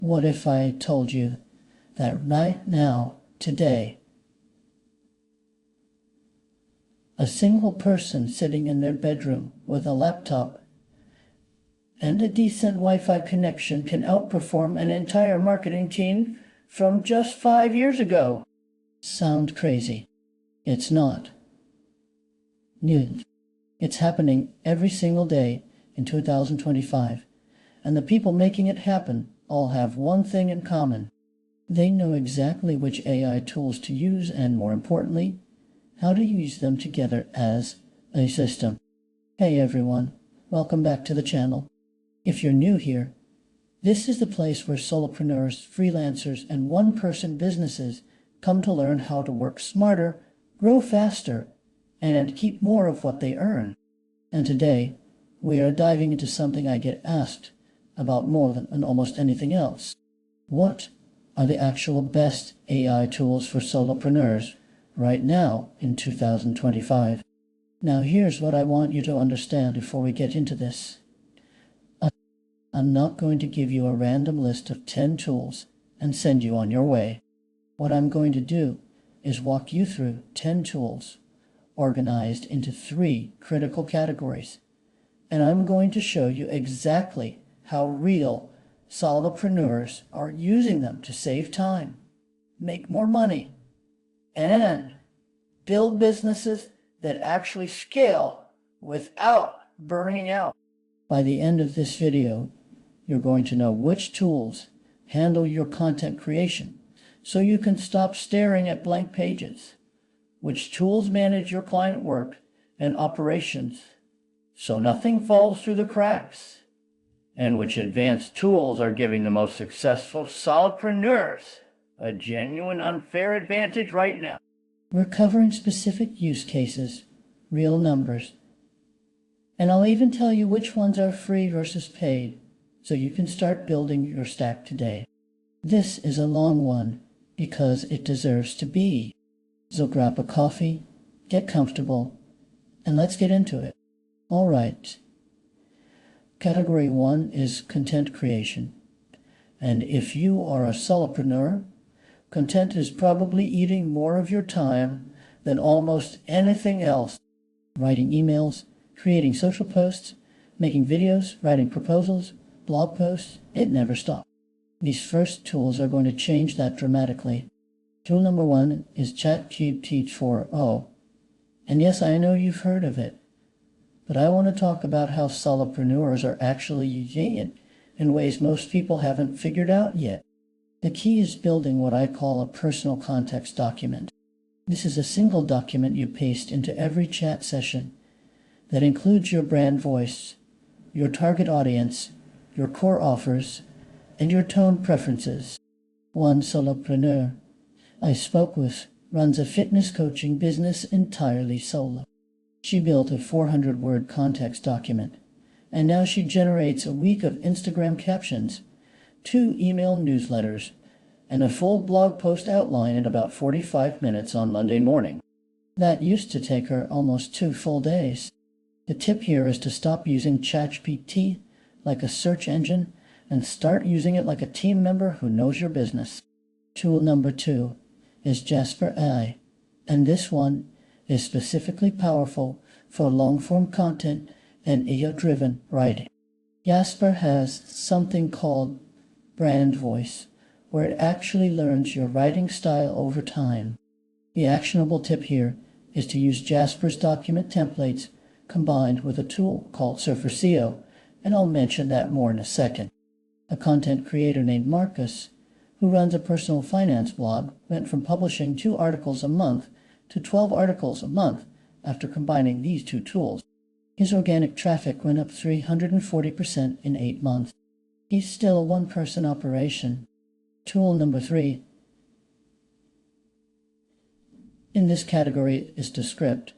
What if I told you that right now, today, a single person sitting in their bedroom with a laptop and a decent Wi-Fi connection can outperform an entire marketing team from just 5 years ago? Sound crazy? It's not. New. It's happening every single day in 2025, and the people making it happen all have one thing in common. They know exactly which AI tools to use and, more importantly, how to use them together as a system. Hey everyone, welcome back to the channel. If you're new here, this is the place where solopreneurs, freelancers, and one-person businesses come to learn how to work smarter, grow faster, and keep more of what they earn. And today, we are diving into something I get asked about more than almost anything else. What are the actual best AI tools for solopreneurs right now in 2025? Now here's what I want you to understand before we get into this. I'm not going to give you a random list of 10 tools and send you on your way. What I'm going to do is walk you through 10 tools organized into 3 critical categories. And I'm going to show you exactly how real solopreneurs are using them to save time, make more money, and build businesses that actually scale without burning out. By the end of this video, you're going to know which tools handle your content creation so you can stop staring at blank pages, which tools manage your client work and operations so nothing falls through the cracks, and which advanced tools are giving the most successful solopreneurs a genuine unfair advantage right now. We're covering specific use cases, real numbers, and I'll even tell you which ones are free versus paid so you can start building your stack today. This is a long one because it deserves to be. So grab a coffee, get comfortable, and let's get into it. All right. Category 1 is content creation. And if you are a solopreneur, content is probably eating more of your time than almost anything else. Writing emails, creating social posts, making videos, writing proposals, blog posts, it never stops. These first tools are going to change that dramatically. Tool number 1 is ChatGPT 4o. And yes, I know you've heard of it, but I want to talk about how solopreneurs are actually using it in ways most people haven't figured out yet. The key is building what I call a personal context document. This is a single document you paste into every chat session that includes your brand voice, your target audience, your core offers, and your tone preferences. One solopreneur I spoke with runs a fitness coaching business entirely solo. She built a 400-word context document, and now she generates a week of Instagram captions, 2 email newsletters, and a full blog post outline in about 45 minutes on Monday morning. That used to take her almost 2 full days. The tip here is to stop using ChatGPT like a search engine and start using it like a team member who knows your business. Tool number 2 is Jasper AI, and this one is specifically powerful for long-form content and AI-driven writing. Jasper has something called brand voice, where it actually learns your writing style over time. The actionable tip here is to use Jasper's document templates combined with a tool called Surfer SEO, and I'll mention that more in a second. A content creator named Marcus, who runs a personal finance blog, went from publishing 2 articles a month to 12 articles a month after combining these 2 tools. His organic traffic went up 340% in 8 months. He's still a one-person operation. Tool number 3 in this category is Descript,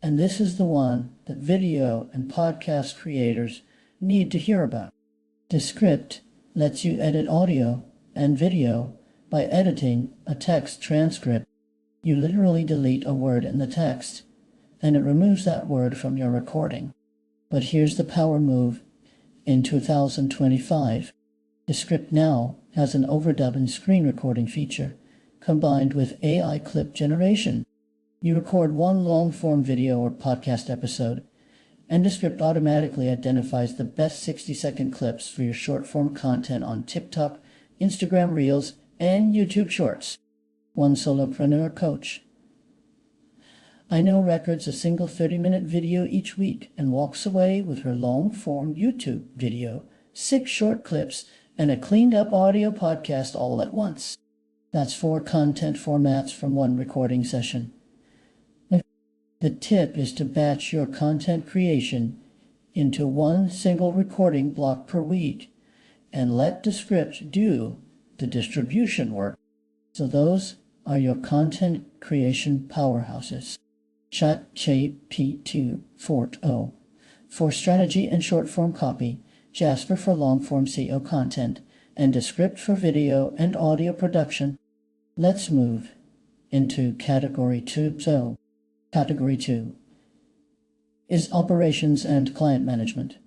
and this is the one that video and podcast creators need to hear about. Descript lets you edit audio and video by editing a text transcript. You literally delete a word in the text, and it removes that word from your recording. But here's the power move in 2025. The script now has an overdub and screen recording feature, combined with AI clip generation. You record one long-form video or podcast episode, and the script automatically identifies the best 60-second clips for your short-form content on TikTok, Instagram Reels, and YouTube Shorts. One solopreneur coach. I know records a single 30-minute video each week and walks away with her long-form YouTube video, 6 short clips, and a cleaned-up audio podcast all at once. That's 4 content formats from one recording session. The tip is to batch your content creation into one single recording block per week and let the script do the distribution work. So those are your content creation powerhouses. ChatGPT 4.0 for strategy and short-form copy, Jasper for long-form SEO content, and a script for video and audio production. Let's move into Category 2. So, Category 2 is operations and client management.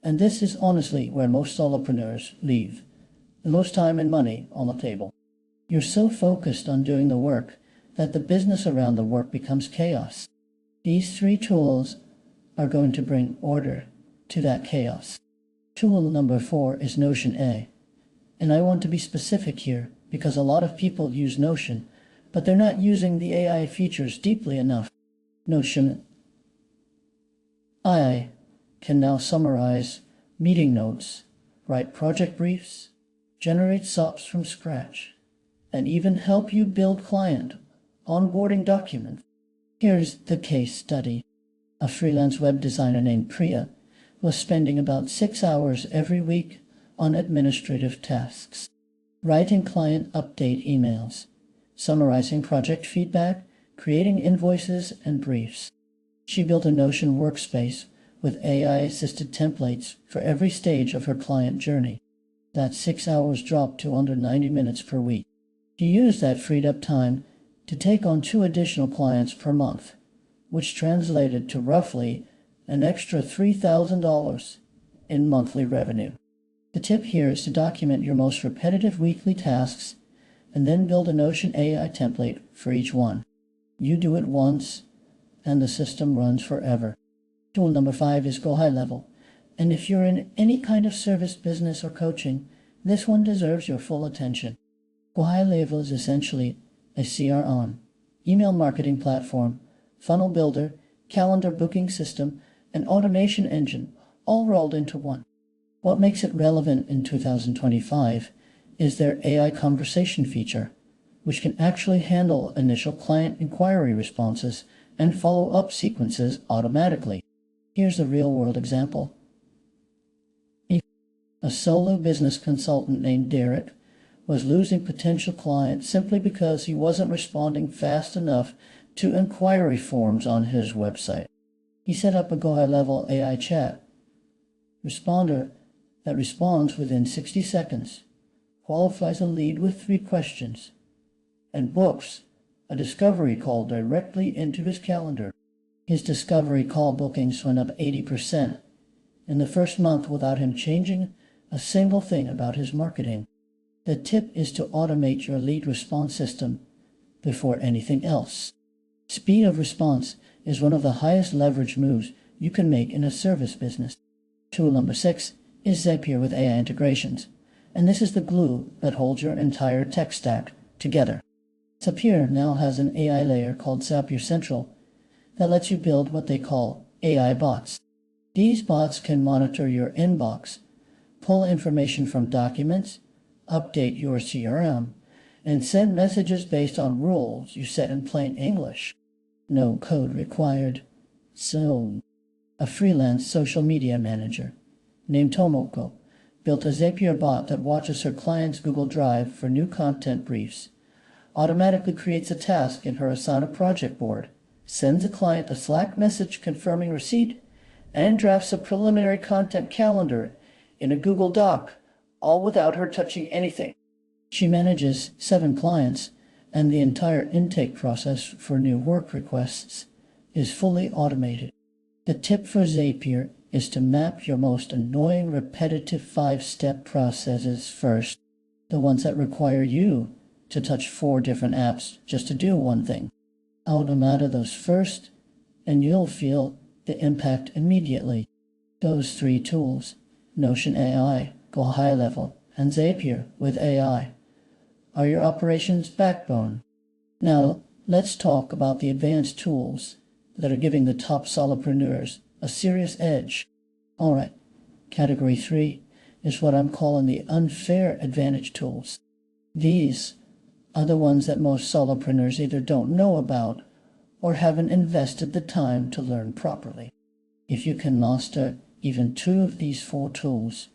And this is honestly where most solopreneurs leave the most time and money on the table. You're so focused on doing the work that the business around the work becomes chaos. These 3 tools are going to bring order to that chaos. Tool number 4 is Notion A. And I want to be specific here because a lot of people use Notion, but they're not using the AI features deeply enough. Notion AI can now summarize meeting notes, write project briefs, generate SOPs from scratch, and even help you build client onboarding documents. Here's the case study. A freelance web designer named Priya was spending about 6 hours every week on administrative tasks, writing client update emails, summarizing project feedback, creating invoices and briefs. She built a Notion workspace with AI-assisted templates for every stage of her client journey. That 6 hours dropped to under 90 minutes per week. She used that freed up time to take on 2 additional clients per month, which translated to roughly an extra $3,000 in monthly revenue. The tip here is to document your most repetitive weekly tasks and then build a Notion AI template for each one. You do it once, and the system runs forever. Tool number 5 is Go High Level. And if you're in any kind of service business or coaching, this one deserves your full attention. Go High Level is essentially a CRM, email marketing platform, funnel builder, calendar booking system, and automation engine, all rolled into one. What makes it relevant in 2025 is their AI conversation feature, which can actually handle initial client inquiry responses and follow-up sequences automatically. Here's a real-world example. A solo business consultant named Derek was losing potential clients simply because he wasn't responding fast enough to inquiry forms on his website. He set up a Go High Level AI chat responder that responds within 60 seconds, qualifies a lead with 3 questions, and books a discovery call directly into his calendar. His discovery call bookings went up 80% in the first month without him changing a single thing about his marketing. The tip is to automate your lead response system before anything else. Speed of response is one of the highest leverage moves you can make in a service business. Tool number 6 is Zapier with AI integrations, and this is the glue that holds your entire tech stack together. Zapier now has an AI layer called Zapier Central that lets you build what they call AI bots. These bots can monitor your inbox, pull information from documents, update your CRM, and send messages based on rules you set in plain English. No code required. So, a freelance social media manager named Tomoko built a Zapier bot that watches her client's Google Drive for new content briefs, automatically creates a task in her Asana project board, sends a client a Slack message confirming receipt, and drafts a preliminary content calendar in a Google Doc, all without her touching anything. She manages 7 clients, and the entire intake process for new work requests is fully automated. The tip for Zapier is to map your most annoying repetitive 5-step processes first, the ones that require you to touch 4 different apps just to do one thing. Automate those first, and you'll feel the impact immediately. Those 3 tools, Notion AI, Go High Level, and Zapier with AI, are your operations backbone. Now, let's talk about the advanced tools that are giving the top solopreneurs a serious edge. All right, category 3 is what I'm calling the unfair advantage tools. These are the ones that most solopreneurs either don't know about or haven't invested the time to learn properly. If you can master even 2 of these 4 tools,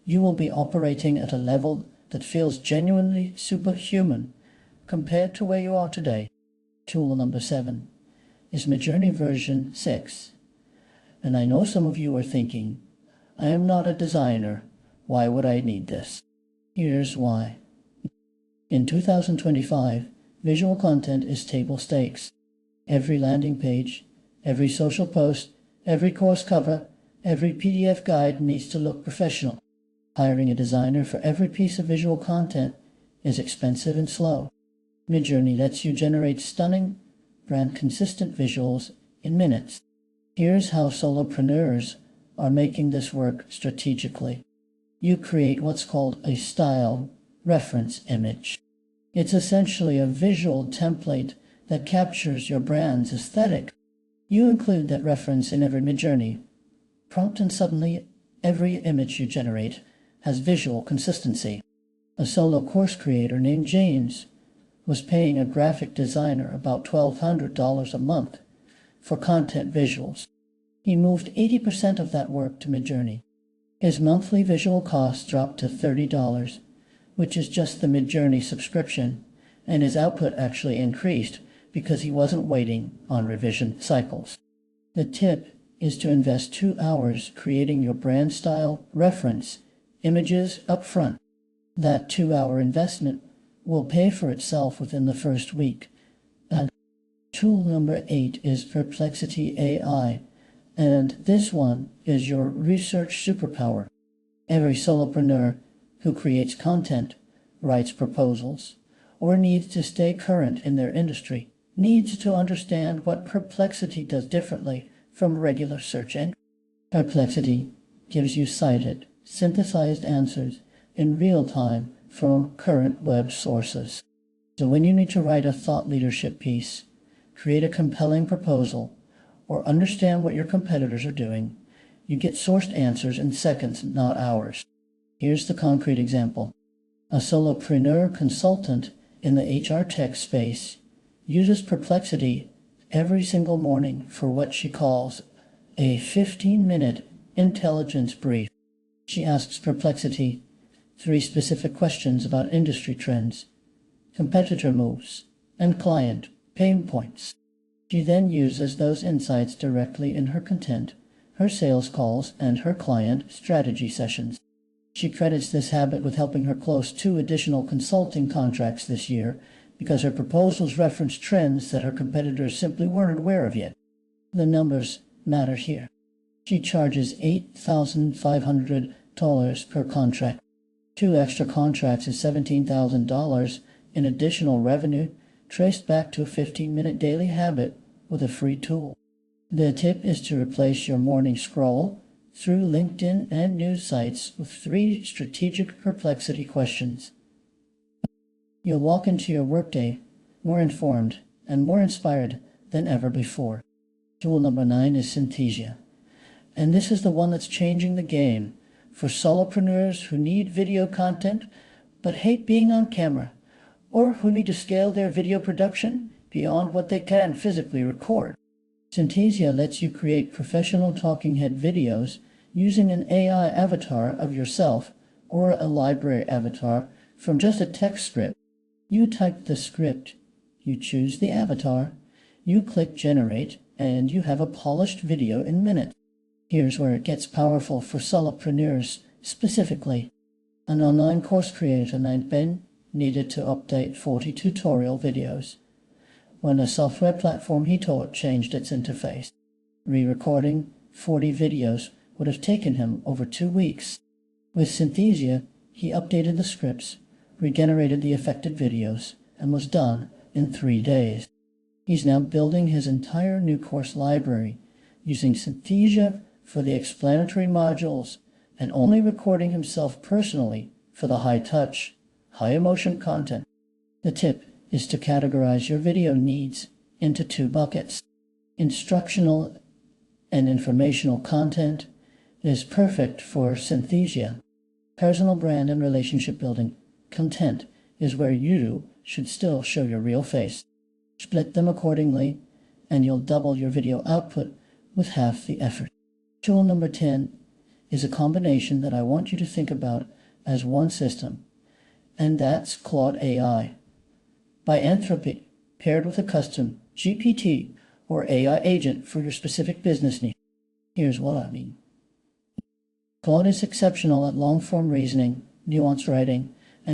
you will be operating at a level that feels genuinely superhuman compared to where you are today. Tool number 7 is Midjourney version 6. And I know some of you are thinking, I am not a designer. Why would I need this? Here's why. In 2025, visual content is table stakes. Every landing page, every social post, every course cover, every PDF guide needs to look professional. Hiring a designer for every piece of visual content is expensive and slow. Midjourney lets you generate stunning, brand-consistent visuals in minutes. Here's how solopreneurs are making this work strategically. You create what's called a style reference image. It's essentially a visual template that captures your brand's aesthetic. You include that reference in every Midjourney prompt, and suddenly every image you generate has visual consistency. A solo course creator named James was paying a graphic designer about $1,200 a month for content visuals. He moved 80% of that work to Midjourney. His monthly visual costs dropped to $30, which is just the Midjourney subscription, and his output actually increased because he wasn't waiting on revision cycles. The tip is to invest 2 hours creating your brand style reference images up front. That 2-hour investment will pay for itself within the first week. And tool number 8 is Perplexity AI, and this one is your research superpower. Every solopreneur who creates content, writes proposals, or needs to stay current in their industry needs to understand what Perplexity does differently from regular search engines. Perplexity gives you cited, synthesized answers in real time from current web sources. So when you need to write a thought leadership piece, create a compelling proposal, or understand what your competitors are doing, you get sourced answers in seconds, not hours. Here's the concrete example. A solopreneur consultant in the HR tech space uses Perplexity every single morning for what she calls a 15-minute intelligence brief. She asks Perplexity 3 specific questions about industry trends, competitor moves, and client pain points. She then uses those insights directly in her content, her sales calls, and her client strategy sessions. She credits this habit with helping her close 2 additional consulting contracts this year because her proposals reference trends that her competitors simply weren't aware of yet. The numbers matter here. She charges $8,500 per contract. 2 extra contracts is $17,000 in additional revenue traced back to a 15-minute daily habit with a free tool. The tip is to replace your morning scroll through LinkedIn and news sites with 3 strategic Perplexity questions. You'll walk into your workday more informed and more inspired than ever before. Tool number 9 is Synthesia. And this is the one that's changing the game for solopreneurs who need video content but hate being on camera, or who need to scale their video production beyond what they can physically record. Synthesia lets you create professional talking head videos using an AI avatar of yourself or a library avatar from just a text script. You type the script, you choose the avatar, you click generate, and you have a polished video in minutes. Here's where it gets powerful for solopreneurs specifically. An online course creator named Ben needed to update 40 tutorial videos when a software platform he taught changed its interface. Re-recording 40 videos would have taken him over 2 weeks. With Synthesia, he updated the scripts, regenerated the affected videos, and was done in 3 days. He's now building his entire new course library using Synthesia for the explanatory modules and only recording himself personally for the high-touch, high-emotion content. The tip is to categorize your video needs into 2 buckets. Instructional and informational content is perfect for Synthesia. Personal brand and relationship building content is where you should still show your real face. Split them accordingly, and you'll double your video output with half the effort. Tool number 10 is a combination that I want you to think about as one system, and that's Claude AI. By Anthropy, paired with a custom GPT or AI agent for your specific business need. Here's what I mean. Claude is exceptional at long-form reasoning, nuanced writing,